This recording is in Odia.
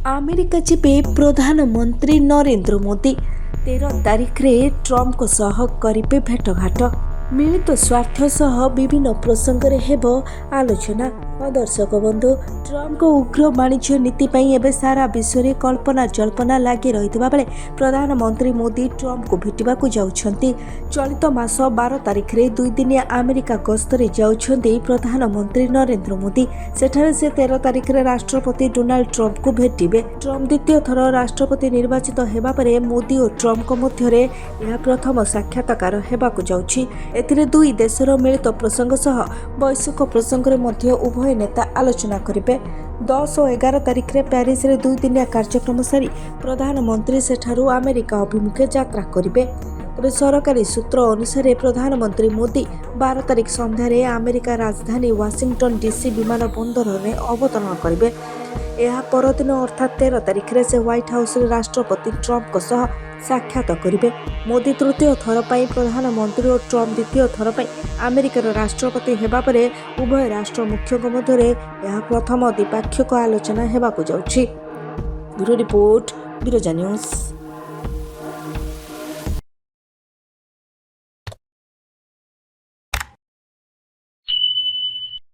ଆମେରିକା ଯିବେ ପ୍ରଧାନମନ୍ତ୍ରୀ ନରେନ୍ଦ୍ର ମୋଦି। 13 ତାରିଖରେ ଟ୍ରମ୍ପଙ୍କ ସହ କରିବେ ଭେଟଘାଟ। ମିଳିତ ସ୍ୱାର୍ଥ ସହ ବିଭିନ୍ନ ପ୍ରସଙ୍ଗରେ ହେବ ଆଲୋଚନା। ଦର୍ଶକ ବନ୍ଧୁ, ଟ୍ରମ୍ପଙ୍କ ଉଗ୍ର ବାଣିଜ୍ୟ ନୀତି ପାଇଁ ଏବେ ସାରା ବିଶ୍ୱରେ କଳ୍ପନା ଜଳ୍ପନା ଲାଗି ରହିଥିବା ବେଳେ ପ୍ରଧାନମନ୍ତ୍ରୀ ମୋଦି ଟ୍ରମ୍ପଙ୍କୁ ଭେଟିବାକୁ ଯାଉଛନ୍ତି। ଚଳିତ ମାସ 12 ତାରିଖରେ ଦୁଇଦିନିଆ ଆମେରିକା ଗସ୍ତରେ ଯାଉଛନ୍ତି ପ୍ରଧାନମନ୍ତ୍ରୀ ନରେନ୍ଦ୍ର ମୋଦି। ସେଠାରେ ସେ 13 ତାରିଖରେ ରାଷ୍ଟ୍ରପତି ଡୋନାଲ୍ଡ ଟ୍ରମ୍ପଙ୍କୁ ଭେଟିବେ। ଟ୍ରମ୍ପ ଦ୍ୱିତୀୟ ଥର ରାଷ୍ଟ୍ରପତି ନିର୍ବାଚିତ ହେବା ପରେ ମୋଦି ଓ ଟ୍ରମ୍ପଙ୍କ ମଧ୍ୟରେ ଏହା ପ୍ରଥମ ସାକ୍ଷାତକାର ହେବାକୁ ଯାଉଛି। ଏଥିରେ ଦୁଇ ଦେଶର ମିଳିତ ପ୍ରସଙ୍ଗ ସହ ବୈଶ୍ୱିକ ପ୍ରସଙ୍ଗରେ ମଧ୍ୟ ଉଭୟ ନେତା ଆଲୋଚନା କରିବେ। 10 ଓ 11 ତାରିଖରେ ପ୍ୟାରିସରେ ଦୁଇଦିନିଆ କାର୍ଯ୍ୟକ୍ରମ ସାରି ପ୍ରଧାନମନ୍ତ୍ରୀ ସେଠାରୁ ଆମେରିକା ଅଭିମୁଖେ ଯାତ୍ରା କରିବେ। ତେବେ ସରକାରୀ ସୂତ୍ର ଅନୁସାରେ ପ୍ରଧାନମନ୍ତ୍ରୀ ମୋଦି 12 ତାରିଖ ସନ୍ଧ୍ୟାରେ ଆମେରିକା ରାଜଧାନୀ ୱାଶିଂଟନ ଡିସି ବିମାନ ବନ୍ଦରରେ ଅବତରଣ କରିବେ। ଏହା ପରଦିନ ଅର୍ଥାତ୍ 13 ତାରିଖରେ ସେ ହ୍ୱାଇଟ୍ ହାଉସରେ ରାଷ୍ଟ୍ରପତି ଟ୍ରମ୍ପଙ୍କ ସହ ସାକ୍ଷାତ କରିବେ। ମୋଦି ତୃତୀୟ ଥର ପାଇଁ ପ୍ରଧାନମନ୍ତ୍ରୀ ଓ ଟ୍ରମ୍ପ ଦ୍ୱିତୀୟ ଥର ପାଇଁ ଆମେରିକାର ରାଷ୍ଟ୍ରପତି ହେବା ପରେ ଉଭୟ ରାଷ୍ଟ୍ର ମୁଖ୍ୟଙ୍କ ମଧ୍ୟରେ ଏହା ପ୍ରଥମ ଦ୍ୱିପାକ୍ଷିକ ଆଲୋଚନା ହେବାକୁ ଯାଉଛି। Bureau report, Biraja news.